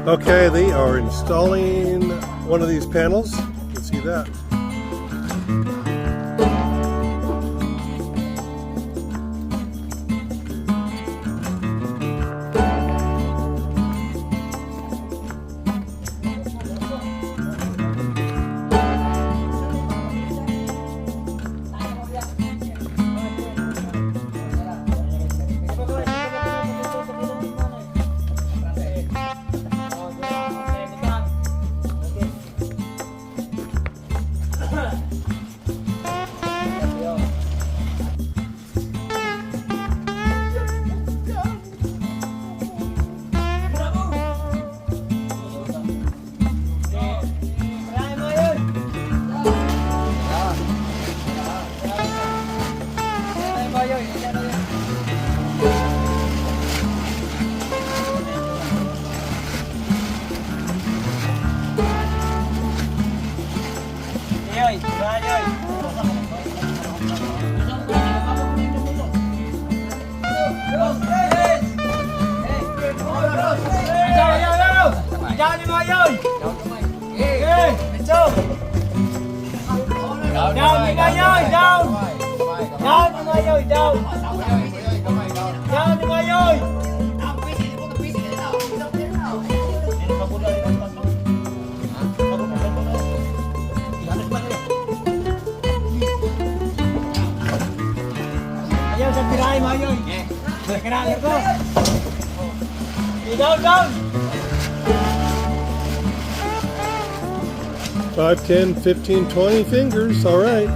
Okay, they are installing one of these panels. You can see that. Five, 10, 15, 20 fingers, all right.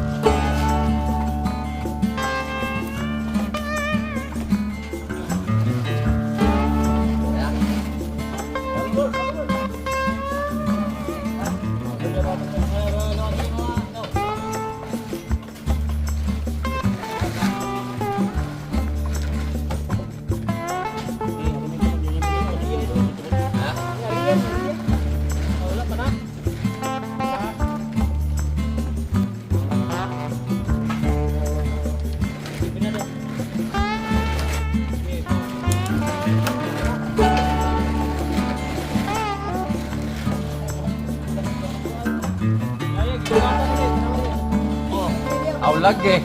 Lagi.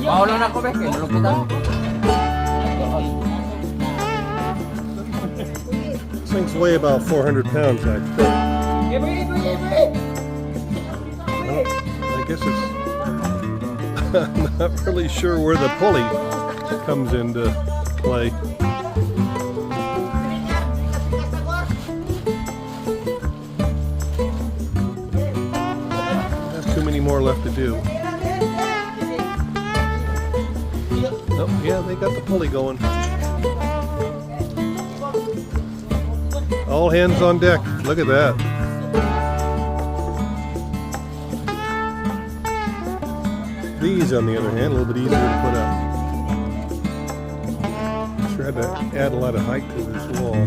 Mau lang ako beke, malupitan. This things weigh about 400 pounds, I think. Well, I guess it's I'm not really sure where the pulley comes into play. There's too many more left to do. Oh, yeah, they got the pulley going. All hands on deck. Look at that. These, on the other hand, a little bit easier to put up. Sure had to add a lot of height to this wall.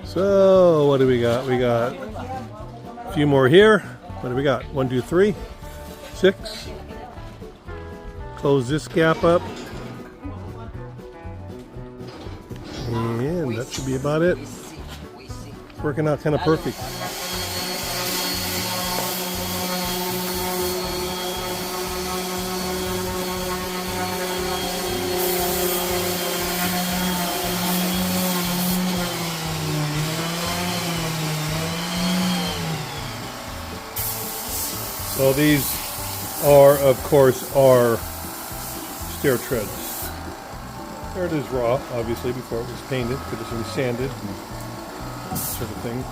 So, what do we got? We got a few more here. What do we got? 1, 2, 3, 6. Close this gap up. And that should be about it. It's working out kind of perfect. So these are, of course, our stair treads. There it is raw, obviously, before it was painted. Could have been sanded and that sort of thing.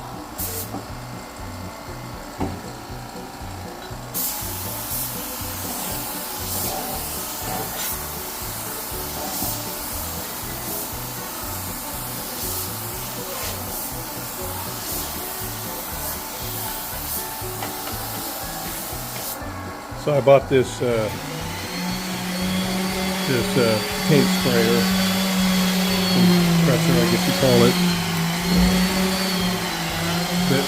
So I bought this paint sprayer, compressor, I guess you call it. That,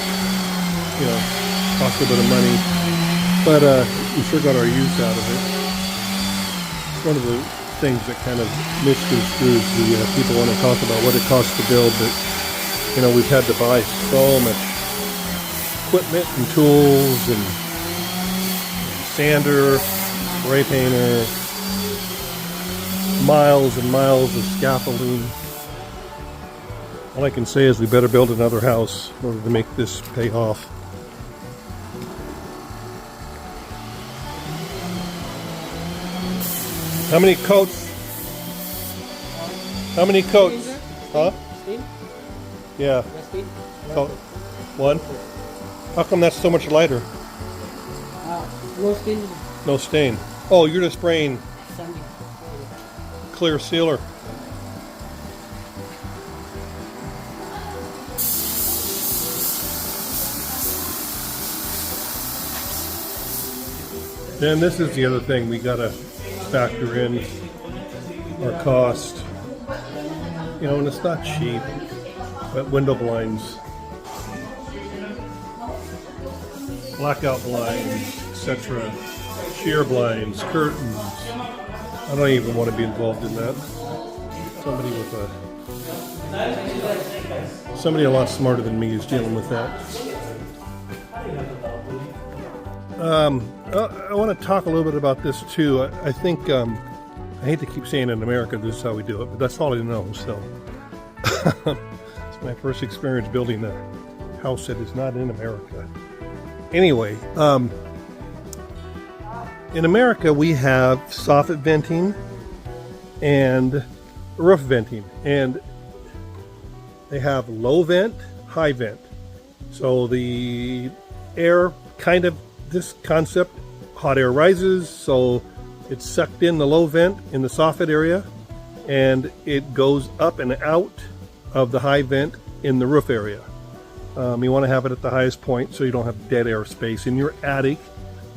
you know, cost a bit of money, but we sure got our use out of it. one of the things that kind of misconstrues the people want to talk about what it costs to build, but you know, we've had to buy so much equipment and tools and sander, spray painter, miles and miles of scaffolding. All I can say is we better build another house in order to make this pay off. How many coats? How many coats? Huh? Yeah. Coat. One? How come that's so much lighter? No stain. No stain. Oh, you're just spraying clear sealer. Then this is the other thing we gotta factor in our cost. You know, and it's not cheap, but window blinds, blackout blinds, etc., sheer blinds, curtains. I don't even want to be involved in that. Somebody a lot smarter than me is dealing with that. I want to talk a little bit about this too. I think I hate to keep saying in America this is how we do it, but that's all I know. So it's my first experience building a house that is not in America. Anyway, in America we have soffit venting and roof venting, and they have low vent, high vent. So the air kind of, this concept, hot air rises, so it's sucked in the low vent in the soffit area, and it goes up and out of the high vent in the roof area. You want to have it at the highest point so you don't have dead air space in your attic.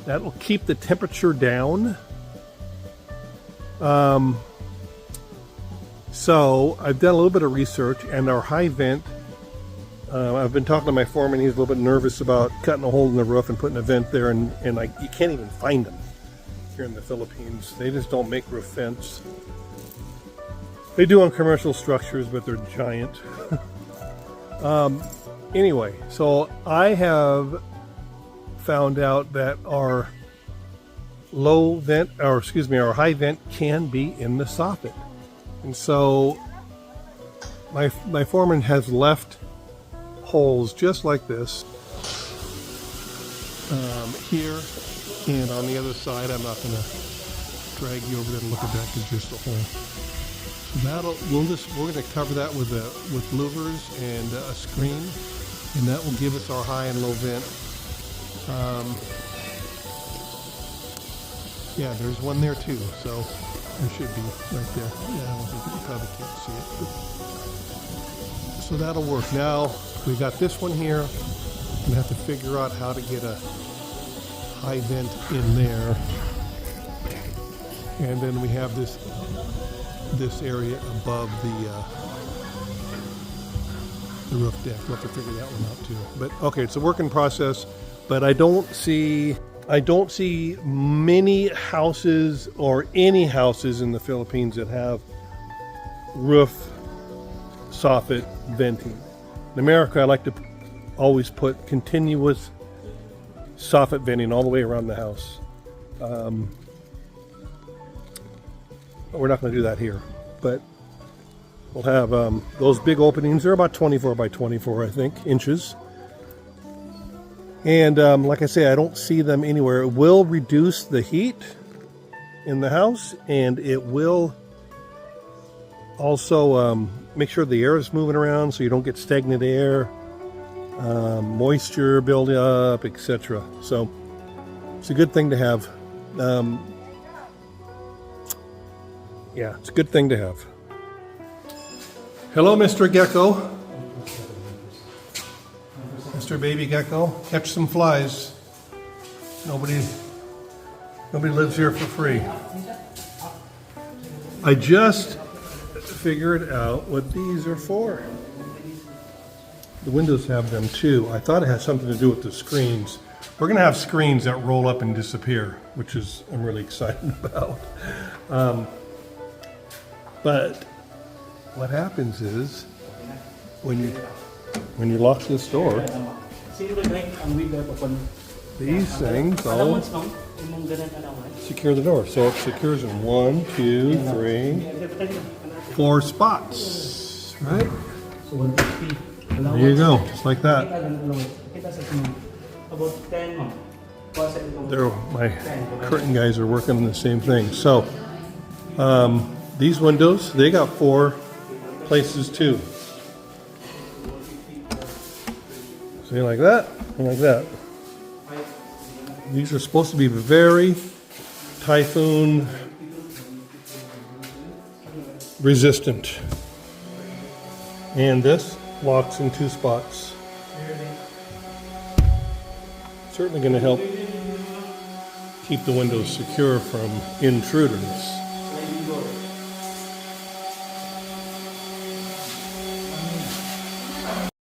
That will keep the temperature down. So I've done a little bit of research, and our high vent, I've been talking to my foreman. He's a little bit nervous about cutting a hole in the roof and putting a vent there, and you can't even find them here in the Philippines. They just don't make roof vents. They do on commercial structures, but they're giant. Anyway, so I have found out that our our high vent can be in the soffit. And so my foreman has left holes just like this here and on the other side. I'm not going to drag you over there to look at that because just a hole. We're going to cover that with louvers and a screen, and that will give us our high and low vent. Yeah, there's one there too, so there should be right there. Yeah, I don't think you probably can't see it. But, so that'll work. Now we got this one here. We have to figure out how to get a high vent in there, and then we have this area above the roof deck. We'll have to figure that one out too. But okay, it's a work in process. But I don't see many houses or any houses in the Philippines that have roof soffit venting. In America, I like to always put continuous soffit venting all the way around the house. We're not going to do that here, but we'll have those big openings. They're about 24 by 24, I think, inches. And like I say, I don't see them anywhere. It will reduce the heat in the house, and it will also make sure the air is moving around so you don't get stagnant air, moisture building up, etc. So it's a good thing to have. Yeah, it's a good thing to have. Hello, Mr. Gecko. Mr. Baby Gecko, catch some flies. Nobody lives here for free. I just figured out what these are for. The windows have them too. I thought it had something to do with the screens. We're going to have screens that roll up and disappear. which is I'm really excited about. But what happens is when you lock this door, these things all secure the door. So it secures in 1, 2, 3, 4 spots, right? There you go, just like that. There, my curtain guys are working on the same thing. So these windows, they got 4 places too. See, like that and like that. These are supposed to be very typhoon resistant. And this locks in 2 spots. Certainly going to help keep the windows secure from intruders.